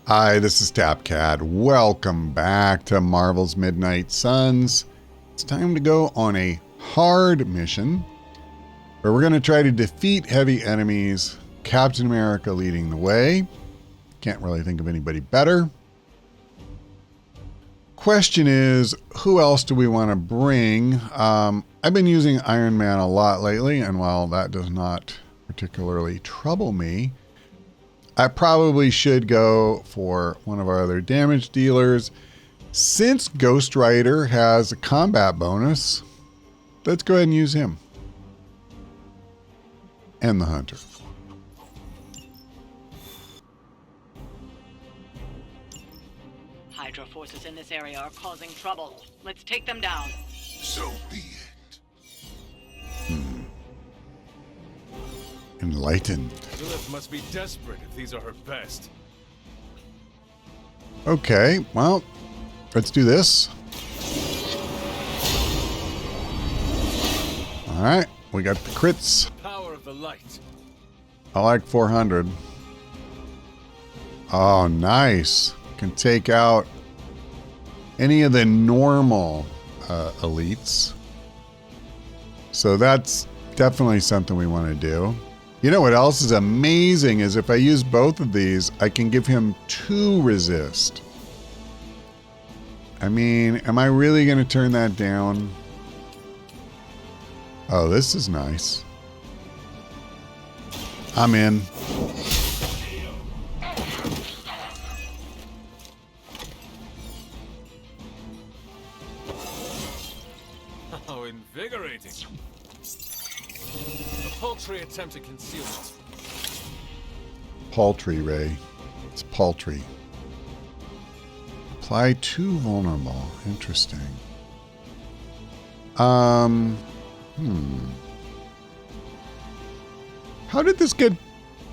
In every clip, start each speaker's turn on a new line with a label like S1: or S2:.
S1: Hi, this is TapCat. Welcome back to Marvel's Midnight Suns. It's time to go on a hard mission where we're going to try to defeat heavy enemies. Captain America leading the way. Can't really think of anybody better. Question is, who else do we want to bring? I've been using Iron Man a lot lately, and while that does not particularly trouble me, I probably should go for one of our other damage dealers. Since Ghost Rider has a combat bonus, let's go ahead and use him. And the Hunter.
S2: Hydra forces in this area are causing trouble. Let's take them down.
S3: So be it.
S1: Enlightened.
S4: Lilith must be desperate if these are her best.
S1: Okay, well, let's do this. All right, we got the crits.
S4: Power of the light.
S1: I like 400. Oh, nice. Can take out any of the normal elites. So that's definitely something we want to do. You know what else is amazing is if I use both of these, I can give him 2 resist. I mean, am I really going to turn that down? Oh, this is nice. I'm in.
S4: Oh, invigorating. A paltry attempt at concealment.
S1: Paltry, Ray. It's paltry. Apply 2 vulnerable. Interesting. How did this get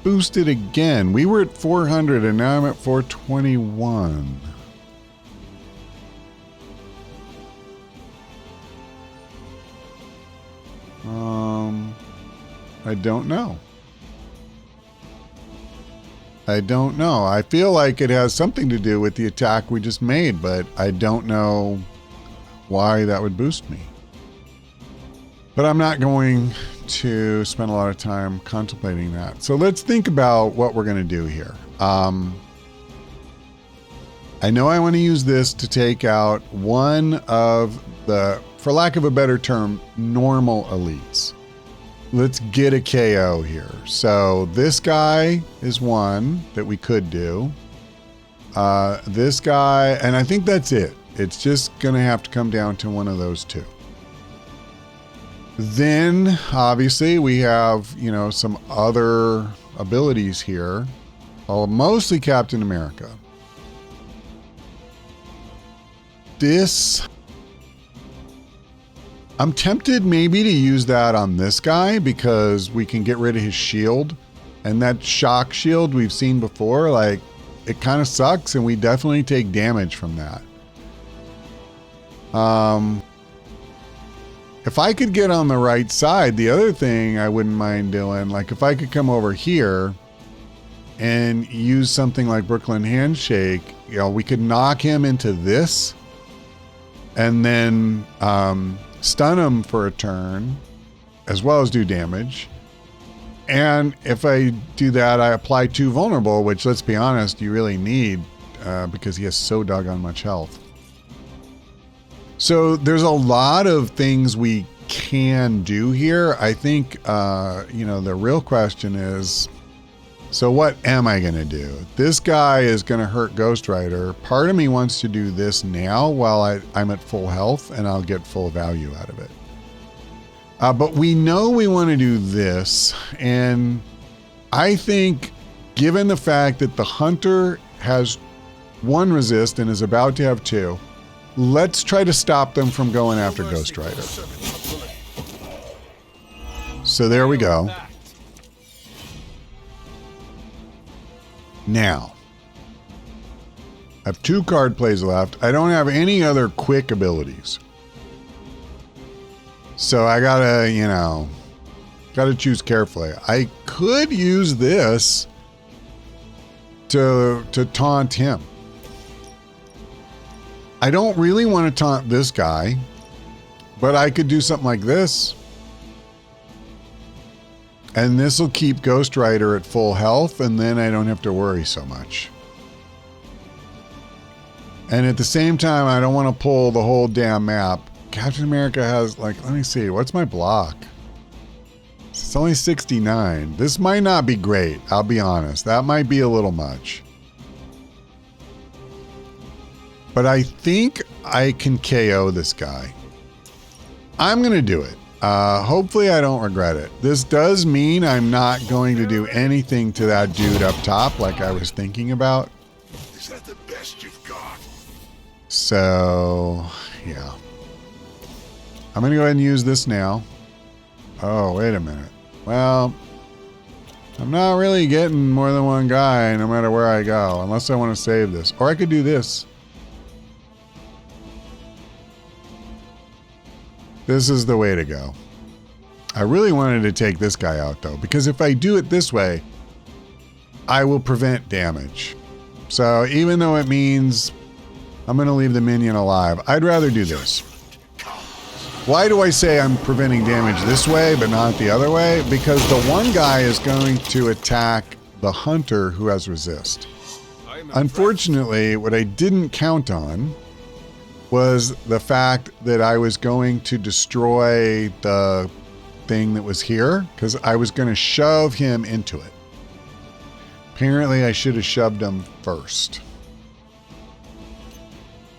S1: boosted again? We were at 400 and now I'm at 421. I don't know. I feel like it has something to do with the attack we just made, but I don't know why that would boost me. But I'm not going to spend a lot of time contemplating that. So let's think about what we're going to do here. I know I want to use this to take out one of the, for lack of a better term, normal elites. Let's get a KO here. So this guy is one that we could do. This guy, and I think that's it. It's just going to have to come down to one of those 2. Then, obviously, we have, some other abilities here. Mostly Captain America. This, I'm tempted maybe to use that on this guy because we can get rid of his shield. And that shock shield we've seen before, like, it kind of sucks and we definitely take damage from that. If I could get on the right side, the other thing I wouldn't mind doing, like if I could come over here and use something like Brooklyn Handshake, we could knock him into this and then stun him for a turn as well as do damage. And if I do that, I apply 2 vulnerable, which, let's be honest, you really need because he has so doggone much health. So there's a lot of things we can do here. I think, the real question is, so what am I going to do? This guy is going to hurt Ghost Rider. Part of me wants to do this now while I'm at full health and I'll get full value out of it. But we know we want to do this. And I think given the fact that the Hunter has 1 resist and is about to have 2, let's try to stop them from going after Ghost Rider. So there we go. Now, I have 2 card plays left. I don't have any other quick abilities. So I gotta, gotta choose carefully. I could use this to taunt him. I don't really want to taunt this guy, but I could do something like this. And this will keep Ghost Rider at full health, and then I don't have to worry so much. And at the same time, I don't want to pull the whole damn map. Captain America has, like, let me see, what's my block? It's only 69. This might not be great, I'll be honest. That might be a little much. But I think I can KO this guy. I'm going to do it. Hopefully I don't regret it. This does mean I'm not going to do anything to that dude up top like I was thinking about.
S3: Is that the best you've got?
S1: So, yeah. I'm going to go ahead and use this now. Oh, wait a minute. Well, I'm not really getting more than one guy no matter where I go, unless I want to save this. Or I could do this. This is the way to go. I really wanted to take this guy out, though, because if I do it this way, I will prevent damage. So even though it means I'm going to leave the minion alive, I'd rather do this. Why do I say I'm preventing damage this way, but not the other way? Because the one guy is going to attack the hunter who has resist. Unfortunately, what I didn't count on was the fact that I was going to destroy the thing that was here, because I was going to shove him into it. Apparently, I should have shoved him first.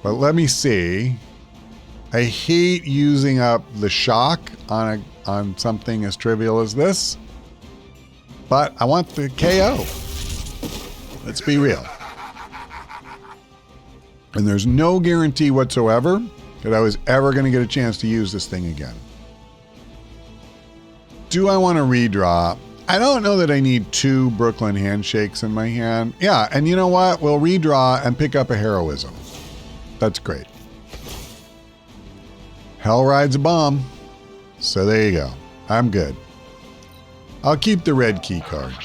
S1: But let me see. I hate using up the shock on something as trivial as this, but I want the KO. Let's be real. And there's no guarantee whatsoever that I was ever going to get a chance to use this thing again. Do I want to redraw? I don't know that I need 2 Brooklyn handshakes in my hand. Yeah, and you know what? We'll redraw and pick up a heroism. That's great. Hell rides a bomb. So there you go. I'm good. I'll keep the red key card.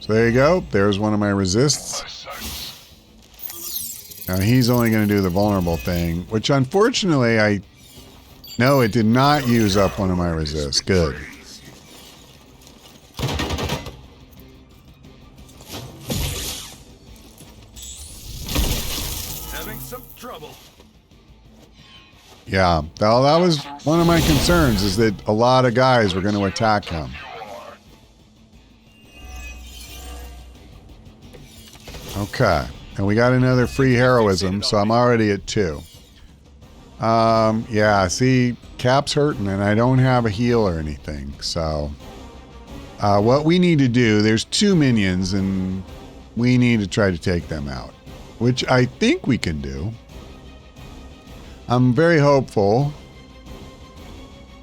S1: So there you go. There's one of my resists. Now he's only going to do the vulnerable thing, which unfortunately no, it did not use up one of my resists. Good.
S4: Having some trouble.
S1: Yeah, well, that was one of my concerns, is that a lot of guys were going to attack him. Okay, and we got another free heroism, so I'm already at 2. Yeah, see, Cap's hurting, and I don't have a heal or anything, so what we need to do, there's 2 minions, and we need to try to take them out, which I think we can do. I'm very hopeful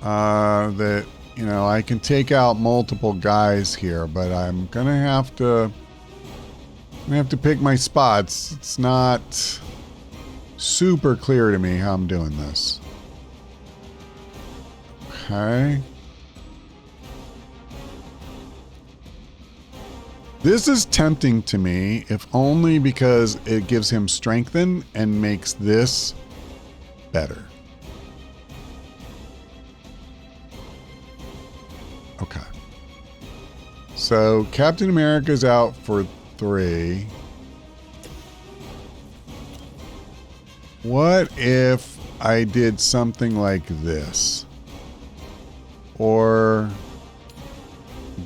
S1: that, you know, I can take out multiple guys here, but I'm gonna have to pick my spots. It's not super clear to me how I'm doing this. Okay. This is tempting to me, if only because it gives him strengthen and makes this better. Okay. So Captain America's out for 3. What if I did something like this? Or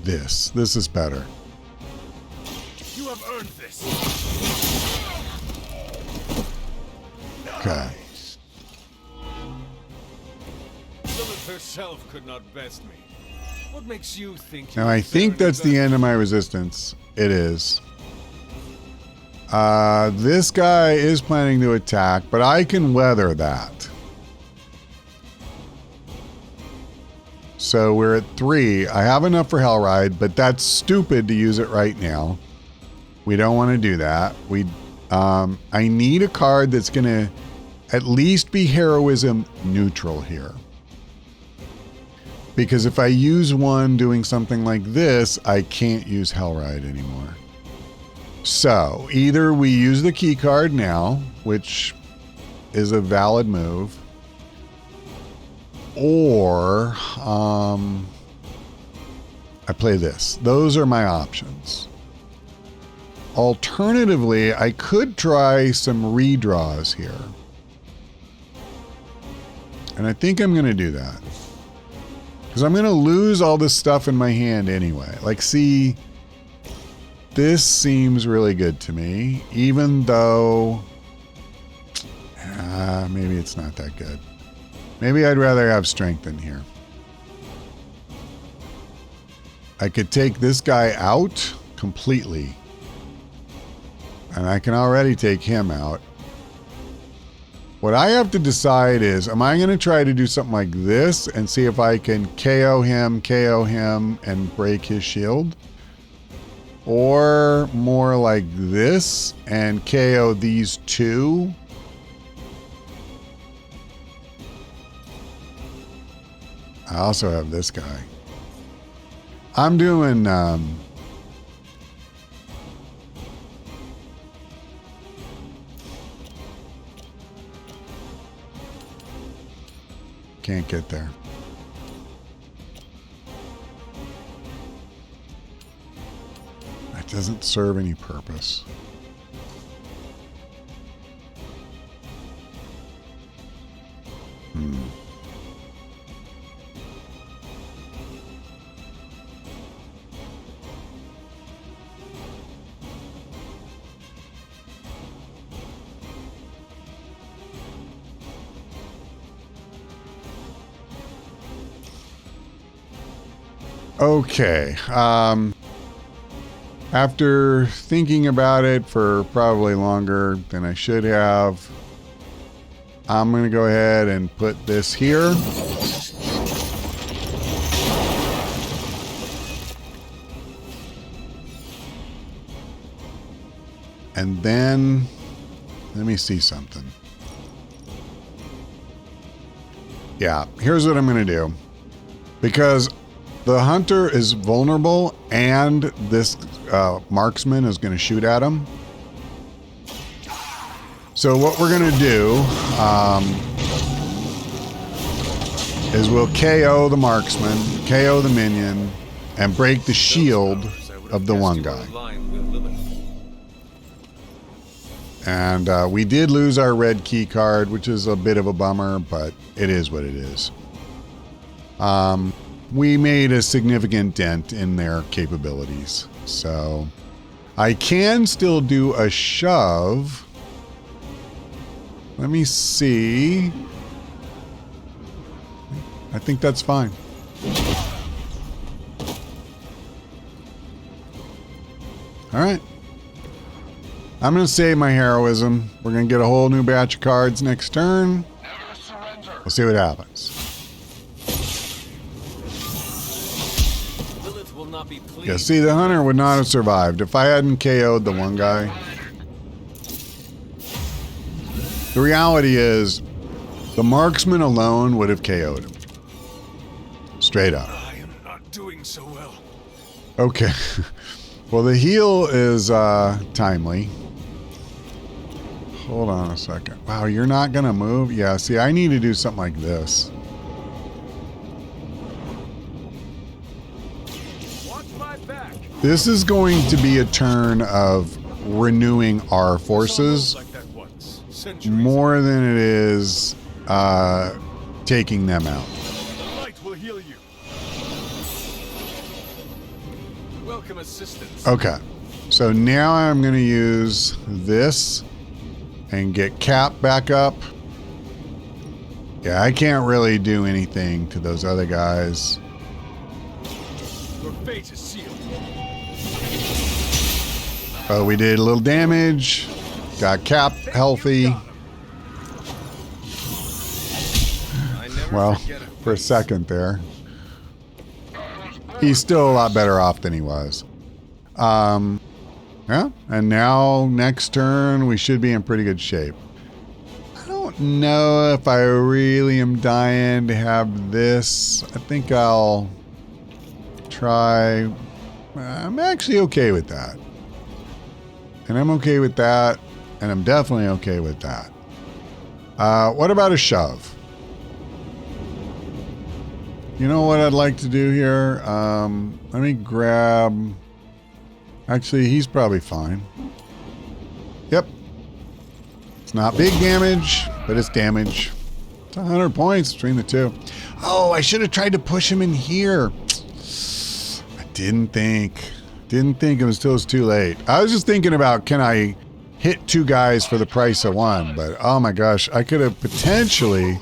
S1: this? This is better.
S4: You have earned this.
S1: Okay.
S4: Lilith herself could not best me. What makes you think?
S1: Now I think that's the end of my resistance. It is. This guy is planning to attack, but I can weather that. So we're at 3. I have enough for Hellride, but that's stupid to use it right now. We don't want to do that. I need a card that's going to at least be heroism neutral here. Because if I use one doing something like this, I can't use Hellride anymore. So either we use the key card now, which is a valid move, or I play this. Those are my options. Alternatively, I could try some redraws here. And I think I'm going to do that. Because I'm going to lose all this stuff in my hand anyway. Like, see, this seems really good to me, even though maybe it's not that good. Maybe I'd rather have strength in here. I could take this guy out completely. And I can already take him out. What I have to decide is, am I going to try to do something like this and see if I can KO him, and break his shield? Or more like this and KO these two? I also have this guy. I'm doing can't get there. That doesn't serve any purpose. Okay. After thinking about it for probably longer than I should have, I'm going to go ahead and put this here. And then, let me see something. Yeah, here's what I'm going to do. Because the hunter is vulnerable and this marksman is going to shoot at him. So what we're going to do is we'll KO the marksman, KO the minion, and break the shield of the one guy. And we did lose our red key card, which is a bit of a bummer, but it is what it is. We made a significant dent in their capabilities. So I can still do a shove. Let me see. I think that's fine. All right. I'm going to save my heroism. We're going to get a whole new batch of cards next turn. We'll see what happens. Yeah, see, the hunter would not have survived if I hadn't KO'd the one guy. The reality is, the marksman alone would have KO'd him. Straight up.
S4: I am not doing so well.
S1: Okay. Well, the heal is timely. Hold on a second. Wow, you're not going to move? Yeah, see, I need to do something like this. This is going to be a turn of renewing our forces more than it is taking them out.
S4: The light will heal you. Welcome assistance.
S1: Okay, so now I'm going to use this and get Cap back up. Yeah, I can't really do anything to those other guys.
S4: Your fate is sealed.
S1: Oh, we did a little damage. Got Cap healthy. Well, for a second there. He's still a lot better off than he was. Yeah, and now next turn we should be in pretty good shape. I don't don't know if I really am dying to have this. I think I'll try. I'm actually okay with that. And I'm okay with that. And I'm definitely okay with that. What about a shove? You know what I'd like to do here? Let me grab... Actually, he's probably fine. Yep. It's not big damage, but it's damage. It's 100 points between the two. Oh, I should have tried to push him in here. I didn't think. Didn't think until it was too late. I was just thinking about, can I hit two guys for the price of one? But oh my gosh, I could have potentially...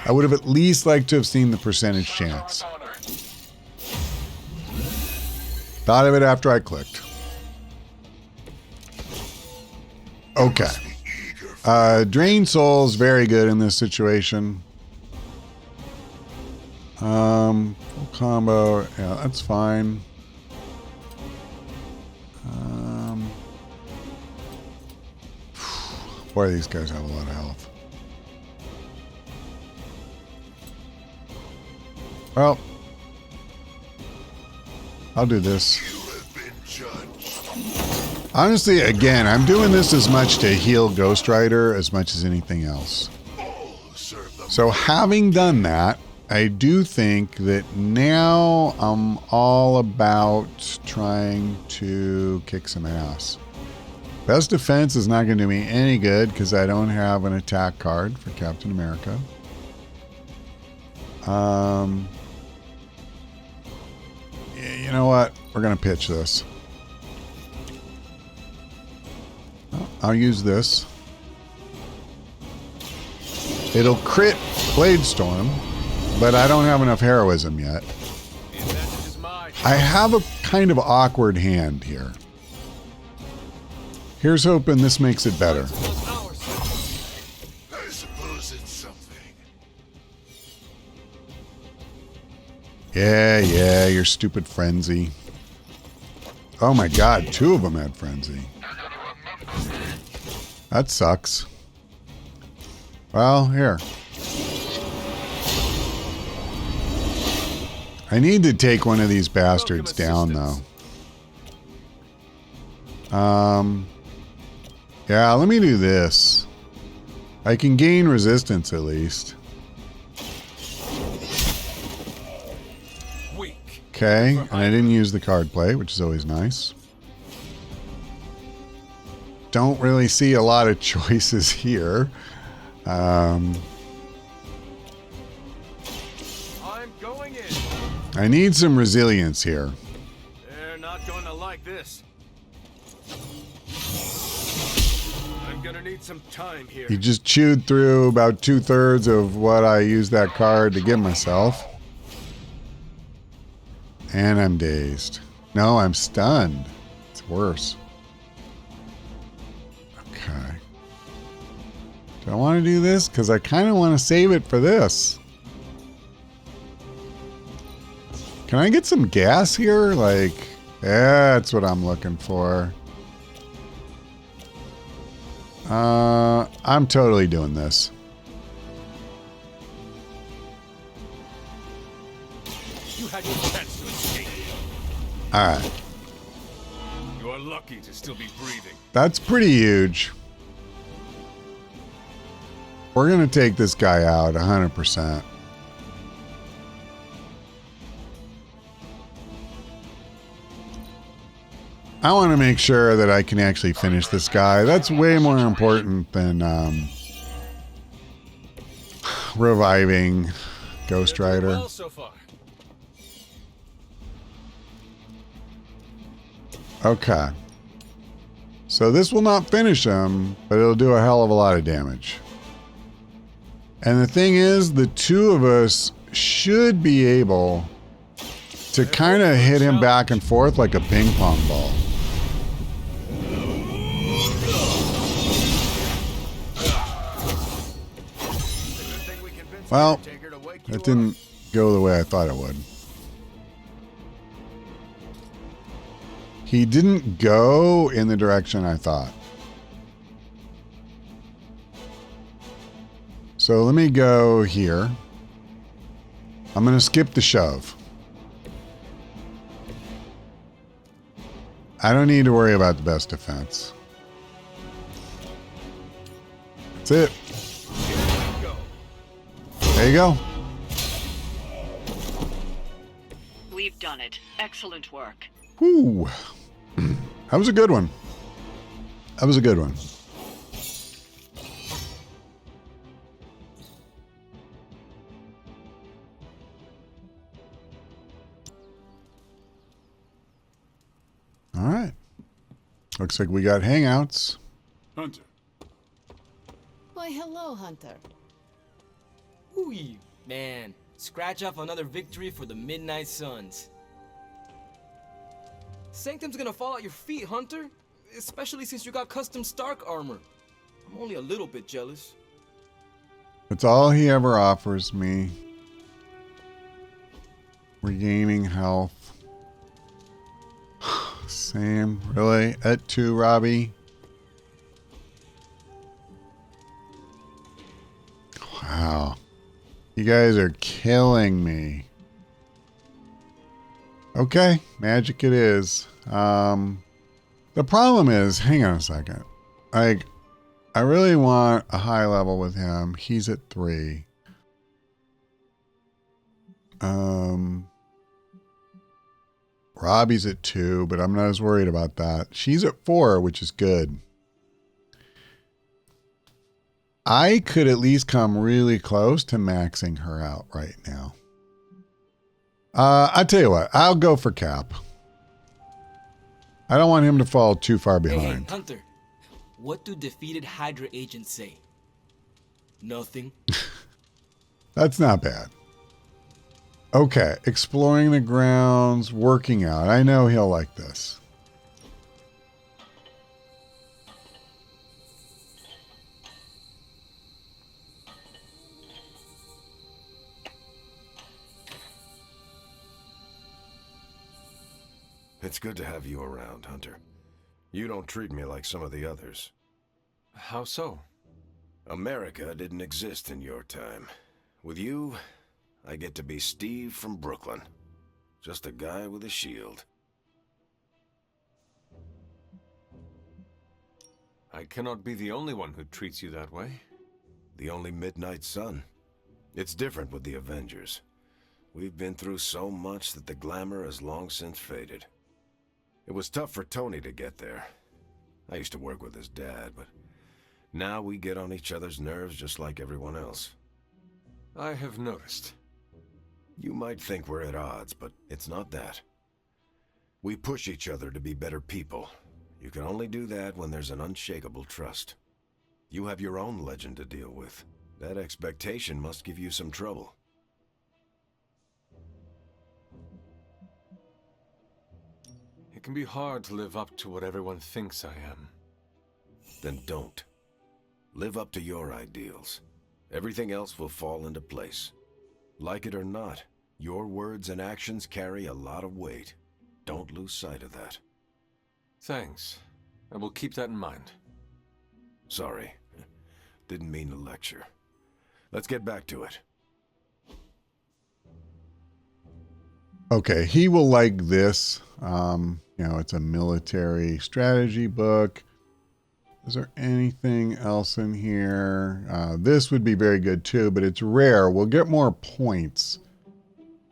S1: I would have at least liked to have seen the percentage chance. Thought of it after I clicked. Okay. Drain Soul's very good in this situation. Full combo. Yeah, that's fine. Boy, these guys have a lot of health. Well, I'll do this. Honestly, again, I'm doing this as much to heal Ghost Rider as much as anything else. So having done that, I do think that now I'm all about trying to kick some ass. Best defense is not going to do me any good because I don't have an attack card for Captain America. You know what? We're going to pitch this. I'll use this. It'll crit Blade Storm, but I don't have enough heroism yet. I have a kind of awkward hand here. Here's hoping this makes it better.
S3: I suppose it's something.
S1: Yeah, your stupid frenzy. Oh my god, two of them had frenzy. That sucks. Well, here. I need to take one of these bastards down, though. Yeah, let me do this. I can gain resistance at least. Okay, and I didn't use the card play, which is always nice. Don't really see a lot of choices here.
S4: I'm going in.
S1: I need some resilience here.
S4: They're not going to like this. I'm gonna need some time here.
S1: He just chewed through about 2/3 of what I used that card to give myself. And I'm dazed. No, I'm stunned. It's worse. Okay. Do I want to do this? Because I kind of want to save it for this. Can I get some gas here? Like, yeah, that's what I'm looking for. I'm totally doing this.
S4: You had your chance to escape.
S1: All right.
S4: You are lucky to still be breathing.
S1: That's pretty huge. We're going to take this guy out 100%. I want to make sure that I can actually finish this guy. That's way more important than reviving Ghost Rider.
S4: Well so far.
S1: Okay. So this will not finish him, but it'll do a hell of a lot of damage. And the thing is, the two of us should be able to kind of hit him back and forth like a ping pong ball. Well, that didn't go the way I thought it would. He didn't go in the direction I thought. So let me go here. I'm going to skip the shove. I don't need to worry about the best defense. That's it. There you go.
S2: We've done it. Excellent work.
S1: Whew. That was a good one. That was a good one. All right. Looks like we got hangouts.
S3: Hunter.
S5: Why, hello, Hunter.
S6: Ooh, man. Scratch off another victory for the Midnight Suns. Sanctum's gonna fall at your feet, Hunter. Especially since you got custom Stark armor. I'm only a little bit jealous.
S1: It's all he ever offers me. Regaining health. Same. Really? At 2, Robbie? Wow. You guys are killing me. Okay. Magic it is. The problem is, hang on a second. Like, I really want a high level with him. He's at 3. Robbie's at 2, but I'm not as worried about that. She's at 4, which is good. I could at least come really close to maxing her out right now. I'll tell you what. I'll go for Cap. I don't want him to fall too far behind.
S6: Hey, Hunter. What do defeated Hydra agents say? Nothing.
S1: That's not bad. Okay, exploring the grounds, working out. I know he'll like this.
S7: It's good to have you around, Hunter. You don't treat me like some of the others.
S4: How so?
S7: America didn't exist in your time. With you, I get to be Steve from Brooklyn. Just a guy with a shield.
S4: I cannot be the only one who treats you that way.
S7: The only Midnight Sun. It's different with the Avengers. We've been through so much that the glamour has long since faded. It was tough for Tony to get there. I used to work with his dad, but now we get on each other's nerves just like everyone else.
S4: I have noticed.
S7: You might think we're at odds, but it's not that. We push each other to be better people. You can only do that when there's an unshakable trust. You have your own legend to deal with. That expectation must give you some trouble.
S4: It can be hard to live up to what everyone thinks I am.
S7: Then don't. Live up to your ideals. Everything else will fall into place. Like it or not, your words and actions carry a lot of weight. Don't lose sight of that.
S4: Thanks. I will keep that in mind.
S7: Sorry. Didn't mean to lecture. Let's get back to it.
S1: Okay, he will like this. You know, it's a military strategy book. Is there anything else in here? This would be very good too, but it's rare. We'll get more points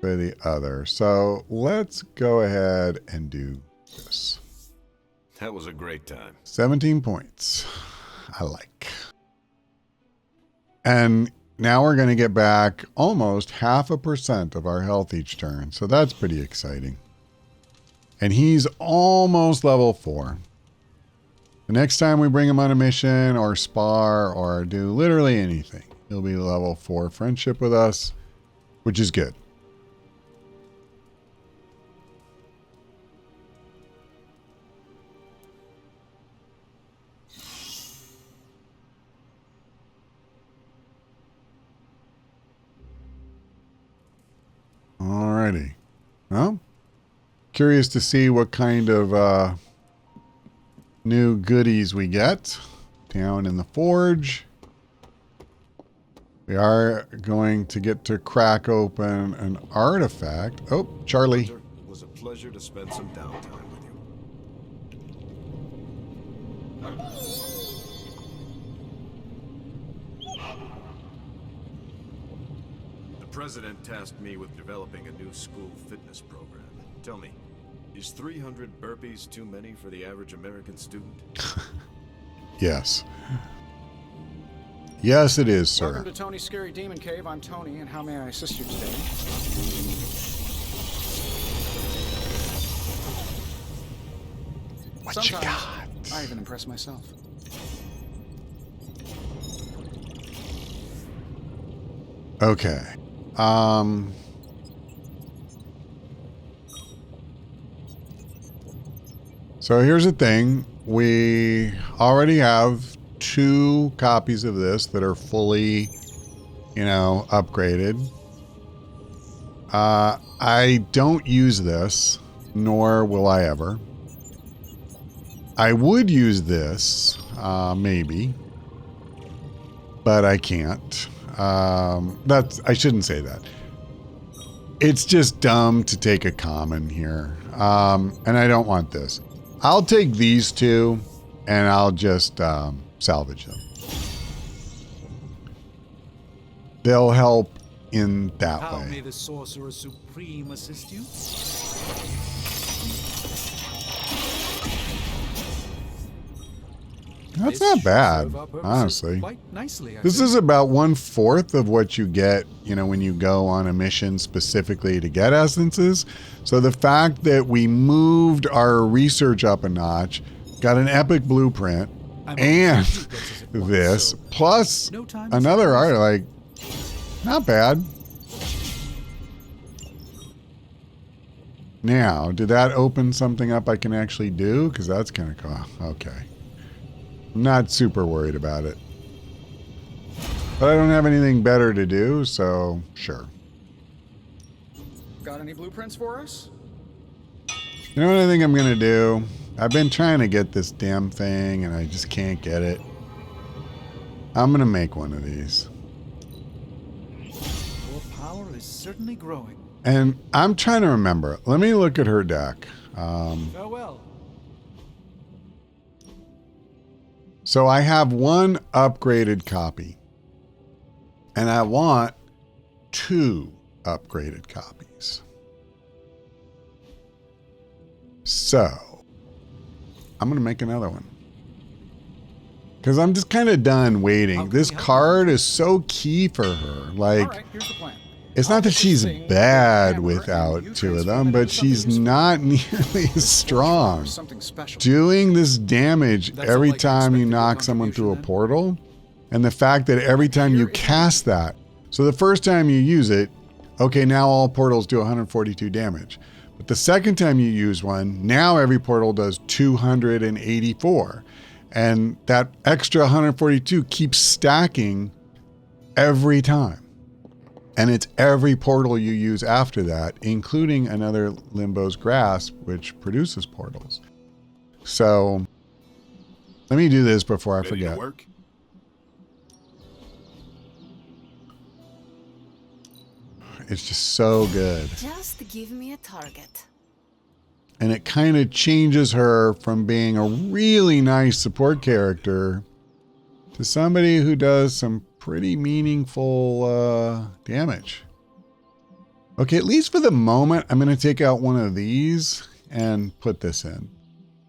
S1: for the other. So let's go ahead and do this.
S7: That was a great time.
S1: 17 points. I like. And now we're going to get back almost 0.5% of our health each turn. So that's pretty exciting. And he's almost level 4. The next time we bring him on a mission or spar or do literally anything, he'll be level 4 friendship with us, which is good. Alrighty. Well, curious to see what kind of new goodies we get down in the forge. We are going to get to crack open an artifact. Oh, Charlie.
S7: Hunter, it was a pleasure to spend some downtime with you. The president tasked me with developing a new school fitness program. Tell me, is 300 burpees too many for the average American student?
S1: Yes. Yes, it is, sir.
S8: Welcome to Tony's Scary Demon Cave. I'm Tony, and how may I assist you today?
S1: What
S8: Sometimes
S1: you got?
S8: I even impress myself.
S1: Okay. So here's the thing. We already have 2 copies of this that are fully, upgraded. I don't use this, nor will I ever. I would use this, maybe, but I can't. I shouldn't say that. It's just dumb to take a common here. And I don't want this. I'll take these 2 and I'll just salvage them. They'll help in that
S9: How
S1: way.
S9: may the Sorcerer Supreme assist you?
S1: That's
S9: This
S1: not
S9: should
S1: bad,
S9: serve our purposes
S1: honestly.
S9: Quite nicely, I
S1: This
S9: think.
S1: is about 1/4 of what you get, when you go on a mission specifically to get essences. So the fact that we moved our research up a notch, got an epic blueprint,
S9: I'm
S1: and
S9: hoping he gets us at once,
S1: this,
S9: so
S1: plus
S9: no time
S1: another
S9: to
S1: art, like, not bad. Now, did that open something up I can actually do? Because that's kind of cool. Okay. I'm not super worried about it. But I don't have anything better to do, so sure.
S8: Got any blueprints for us?
S1: You know what I think I'm going to do? I've been trying to get this damn thing, and I just can't get it. I'm going to make one of these.
S9: Your power is certainly growing.
S1: And I'm trying to remember. Let me look at her deck.
S9: Farewell.
S1: So I have 1 upgraded copy. And I want 2 upgraded copies. So I'm going to make another one. Because I'm just kind of done waiting. This card is so key for her. Like,
S8: All right, here's the plan.
S1: it's not that she's bad without 2 of them, but she's not nearly as strong.
S8: Something special.
S1: Doing this damage
S9: That's
S1: every
S9: all I can
S1: time you
S9: expect of your
S1: knock someone through a
S9: contribution,
S1: portal, and the fact that every time you cast that, so the first time you use it, okay, now all portals do 142 damage. But the second time you use one, now every portal does 284. And that extra 142 keeps stacking every time. And it's every portal you use after that, including another Limbo's Grasp, which produces portals. So let me do this before I
S7: Ready to
S1: forget.
S7: work?
S1: It's just so good.
S5: Just give me a target.
S1: And it kind of changes her from being a really nice support character to somebody who does some pretty meaningful damage. Okay, at least for the moment, I'm going to take out one of these and put this in.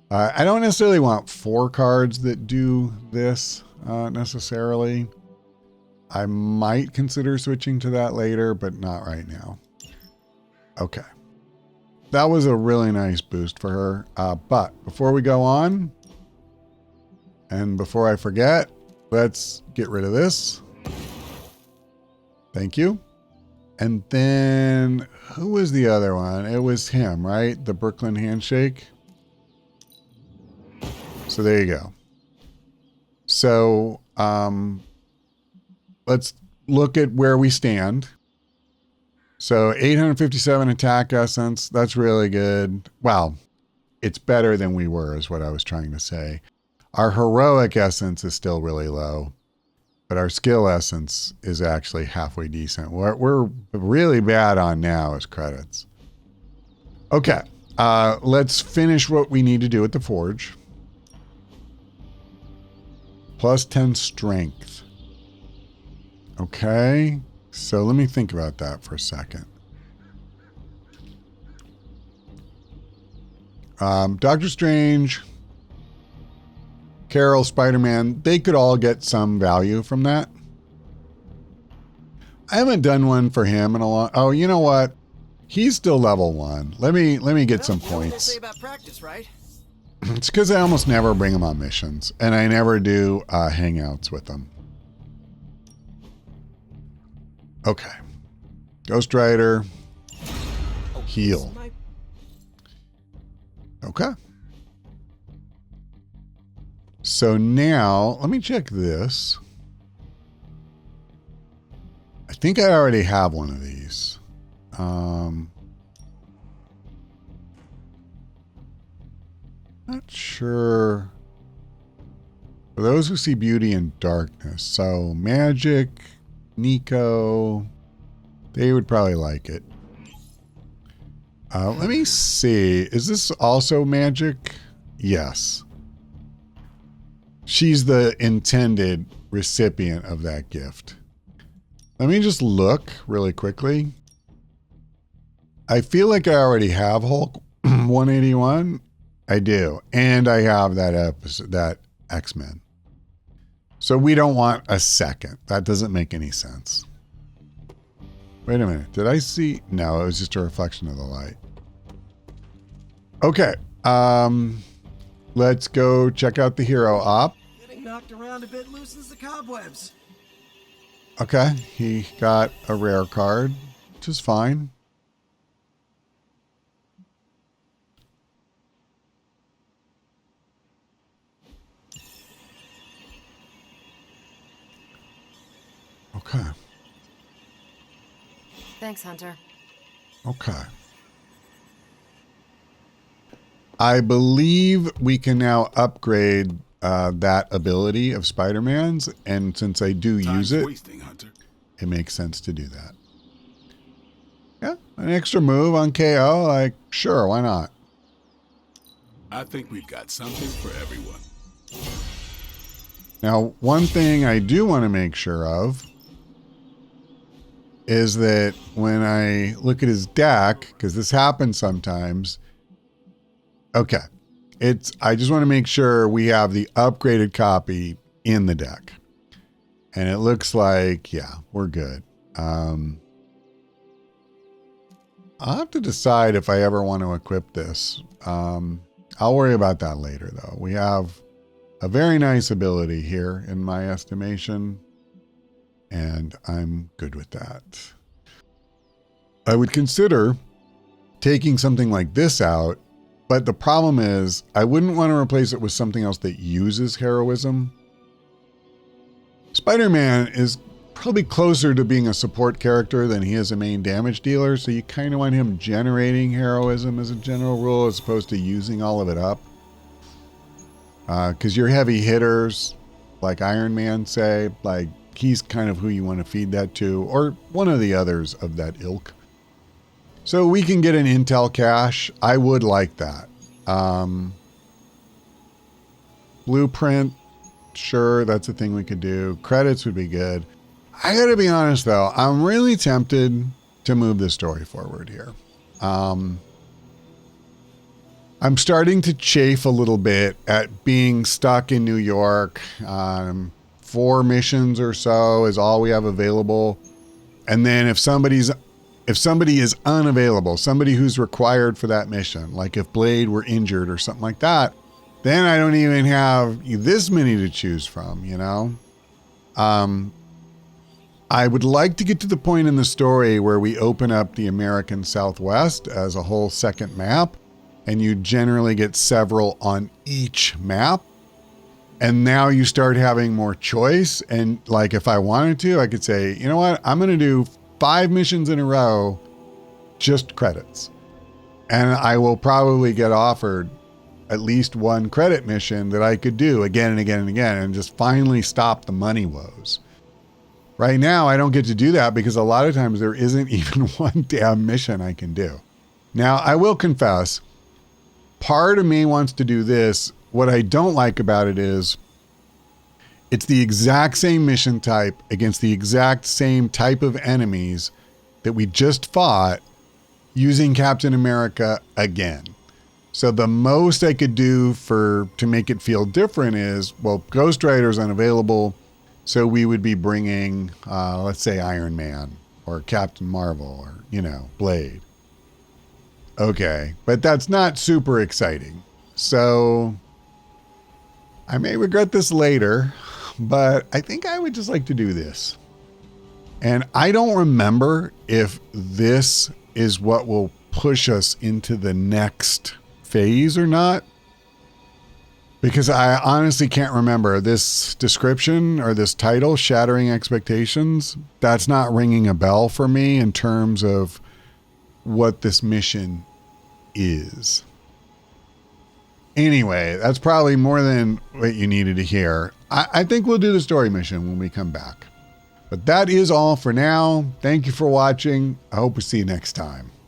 S1: I don't necessarily want 4 cards that do this necessarily. I might consider switching to that later, but not right now. Okay. That was a really nice boost for her. But before we go on, and before I forget, let's get rid of this. Thank you. And then, who was the other one? It was him, right? The Brooklyn Handshake. So there you go. So let's look at where we stand. So 857 attack essence. That's really good. Well, it's better than we were is what I was trying to say. Our heroic essence is still really low. but our skill essence is actually halfway decent. What we're really bad on now is credits. Okay, let's finish what we need to do at the forge. Plus 10 strength. Okay, so let me think about that for a second. Doctor Strange, Carol, Spider-Man, they could all get some value from that. I haven't done one for him in a long... Oh, you know what? He's still level 1. Let me get some points.
S6: Say about practice, right?
S1: It's because I almost never bring him on missions, and I never do hangouts with them. Okay. Ghost Rider. Heal. Okay. So now, let me check this. I think I already have one of these. Not sure. For those who see beauty in darkness. So Magic, Nico, they would probably like it. Let me see. Is this also Magic? Yes. She's the intended recipient of that gift. Let me just look really quickly. I feel like I already have Hulk 181. I do. And I have that episode, that X-Men. So we don't want a second. That doesn't make any sense. Wait a minute. Did I see? No, it was just a reflection of the light. Okay. Let's go check out the hero op.
S10: Getting knocked around a bit loosens the cobwebs.
S1: Okay. He got a rare card, which is fine. Okay.
S5: Thanks, Hunter.
S1: Okay. I believe we can now upgrade that ability of Spider-Man's, and since I do use it, it makes sense to do that. Yeah, an extra move on KO, like, sure, why not?
S3: I think we've got something for everyone.
S1: Now, one thing I do want to make sure of is that when I look at his deck, because this happens sometimes, okay, I just want to make sure we have the upgraded copy in the deck. And it looks like, yeah, we're good. I'll have to decide if I ever want to equip this. I'll worry about that later, though. We have a very nice ability here, in my estimation, and I'm good with that. I would consider taking something like this out, but the problem is I wouldn't want to replace it with something else that uses heroism. Spider-Man is probably closer to being a support character than he is a main damage dealer, so you kind of want him generating heroism as a general rule as opposed to using all of it up. Because your heavy hitters, like Iron Man, say, like, he's kind of who you want to feed that to, or one of the others of that ilk. So we can get an intel cache. I would like that. Blueprint, sure, that's a thing we could do. Credits would be good. I gotta be honest, though, I'm really tempted to move the story forward here. I'm starting to chafe a little bit at being stuck in New York. 4 missions or so is all we have available. And then if somebody is unavailable, somebody who's required for that mission, like if Blade were injured or something like that, then I don't even have this many to choose from, you know? I would like to get to the point in the story where we open up the American Southwest as a whole second map, and you generally get several on each map. And now you start having more choice. And like, if I wanted to, I could say, you know what? I'm going to do 5 missions in a row, just credits. And I will probably get offered at least 1 credit mission that I could do again and again and again, and just finally stop the money woes. Right now, I don't get to do that because a lot of times there isn't even one damn mission I can do. Now, I will confess, part of me wants to do this. What I don't like about it is it's the exact same mission type against the exact same type of enemies that we just fought using Captain America again. So the most I could do to make it feel different is, well, Ghost Rider's unavailable, so we would be bringing, let's say Iron Man or Captain Marvel or, Blade. Okay, but that's not super exciting. So I may regret this later, but I think I would just like to do this. And I don't remember if this is what will push us into the next phase or not, because I honestly can't remember this description or this title, Shattering Expectations. That's not ringing a bell for me in terms of what this mission is. Anyway, that's probably more than what you needed to hear. I think we'll do the story mission when we come back. But that is all for now. Thank you for watching. I hope we see you next time.